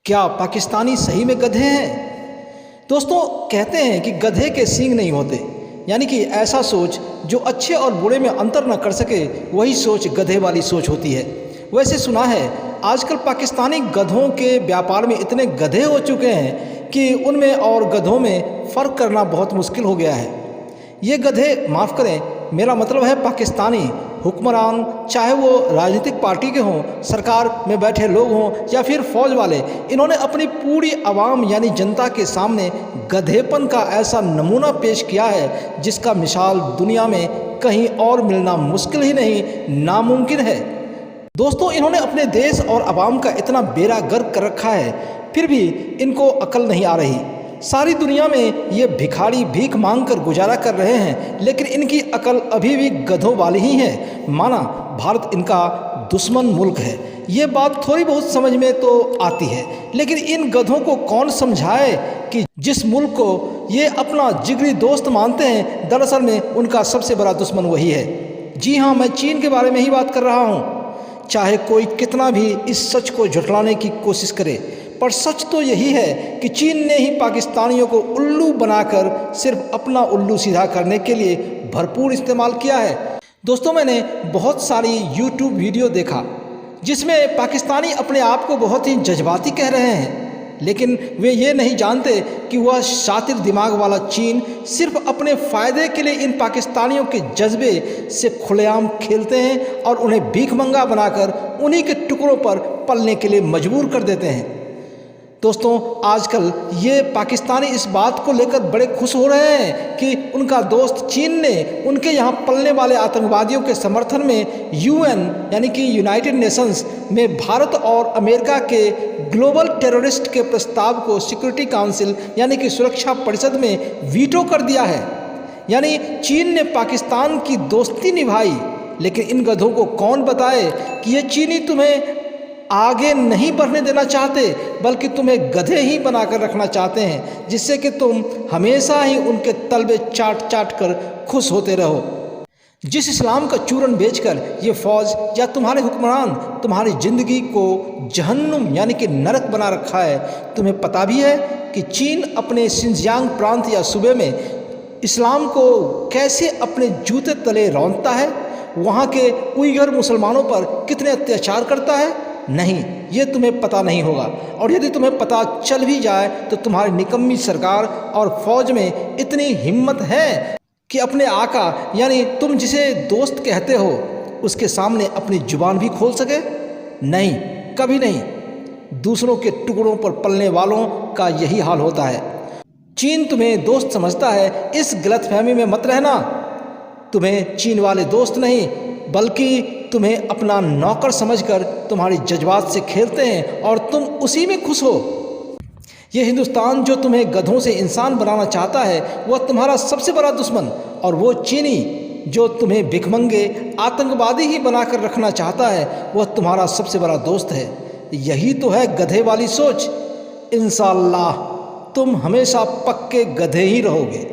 क्या पाकिस्तानी सही में गधे हैं? दोस्तों, कहते हैं कि गधे के सींग नहीं होते, यानी कि ऐसा सोच जो अच्छे और बुरे में अंतर न कर सके, वही सोच गधे वाली सोच होती है। वैसे सुना है आजकल पाकिस्तानी गधों के व्यापार में इतने गधे हो चुके हैं कि उनमें और गधों में फ़र्क करना बहुत मुश्किल हो गया है। ये गधे, माफ़ करें, मेरा मतलब है पाकिस्तानी हुक्मरान, चाहे वो राजनीतिक पार्टी के हों, सरकार में बैठे लोग हों या फिर फौज वाले, इन्होंने अपनी पूरी आवाम यानी जनता के सामने गधेपन का ऐसा नमूना पेश किया है जिसका मिसाल दुनिया में कहीं और मिलना मुश्किल ही नहीं, नामुमकिन है। दोस्तों, इन्होंने अपने देश और आवाम का इतना बेड़ा गर्क कर रखा है, फिर भी इनको अकल नहीं आ रही। सारी दुनिया में ये भिखारी भीख मांग कर गुजारा कर रहे हैं, लेकिन इनकी अकल अभी भी गधों वाली ही है। माना भारत इनका दुश्मन मुल्क है, ये बात थोड़ी बहुत समझ में तो आती है, लेकिन इन गधों को कौन समझाए कि जिस मुल्क को ये अपना जिगरी दोस्त मानते हैं, दरअसल में उनका सबसे बड़ा दुश्मन वही है। जी हाँ, मैं चीन के बारे में ही बात कर रहा हूँ। चाहे कोई कितना भी इस सच को झुठलाने की कोशिश करे, पर सच तो यही है कि चीन ने ही पाकिस्तानियों को उल्लू बनाकर सिर्फ अपना उल्लू सीधा करने के लिए भरपूर इस्तेमाल किया है। दोस्तों, मैंने बहुत सारी YouTube वीडियो देखा जिसमें पाकिस्तानी अपने आप को बहुत ही जज्बाती कह रहे हैं, लेकिन वे ये नहीं जानते कि वह शातिर दिमाग वाला चीन सिर्फ अपने फ़ायदे के लिए इन पाकिस्तानियों के जज्बे से खुलेआम खेलते हैं और उन्हें भीख मंगा बनाकर उन्हीं के टुकड़ों पर पलने के लिए मजबूर कर देते हैं। दोस्तों, आजकल ये पाकिस्तानी इस बात को लेकर बड़े खुश हो रहे हैं कि उनका दोस्त चीन ने उनके यहाँ पलने वाले आतंकवादियों के समर्थन में UN यानी कि यूनाइटेड नेशंस में भारत और अमेरिका के ग्लोबल टेररिस्ट के प्रस्ताव को सिक्योरिटी काउंसिल यानी कि सुरक्षा परिषद में वीटो कर दिया है। यानी चीन ने पाकिस्तान की दोस्ती निभाई, लेकिन इन गधों को कौन बताए कि ये चीनी तुम्हें आगे नहीं बढ़ने देना चाहते, बल्कि तुम्हें गधे ही बनाकर रखना चाहते हैं, जिससे कि तुम हमेशा ही उनके तलबे चाट चाट कर खुश होते रहो। जिस इस्लाम का चूरन बेचकर ये फौज या तुम्हारे हुक्मरान तुम्हारी ज़िंदगी को जहन्नुम यानी कि नरक बना रखा है, तुम्हें पता भी है कि चीन अपने सिंजियांग प्रांत या सूबे में इस्लाम को कैसे अपने जूते तले रौंदता है, वहाँ के उइगर मुसलमानों पर कितने अत्याचार करता है? नहीं, ये तुम्हें पता नहीं होगा, और यदि तुम्हें पता चल भी जाए तो तुम्हारी निकम्मी सरकार और फौज में इतनी हिम्मत है कि अपने आका यानी तुम जिसे दोस्त कहते हो उसके सामने अपनी जुबान भी खोल सके? नहीं, कभी नहीं। दूसरों के टुकड़ों पर पलने वालों का यही हाल होता है। चीन तुम्हें दोस्त समझता है, इस गलतफहमी में मत रहना। तुम्हें चीन वाले दोस्त नहीं, बल्कि तुम्हें अपना नौकर समझकर तुम्हारी जज्बात से खेलते हैं और तुम उसी में खुश हो। ये हिंदुस्तान जो तुम्हें गधों से इंसान बनाना चाहता है, वह तुम्हारा सबसे बड़ा दुश्मन, और वो चीनी जो तुम्हें भिखमंगे आतंकवादी ही बनाकर रखना चाहता है, वह तुम्हारा सबसे बड़ा दोस्त है। यही तो है गधे वाली सोच। इंशाअल्लाह तुम हमेशा पक्के गधे ही रहोगे।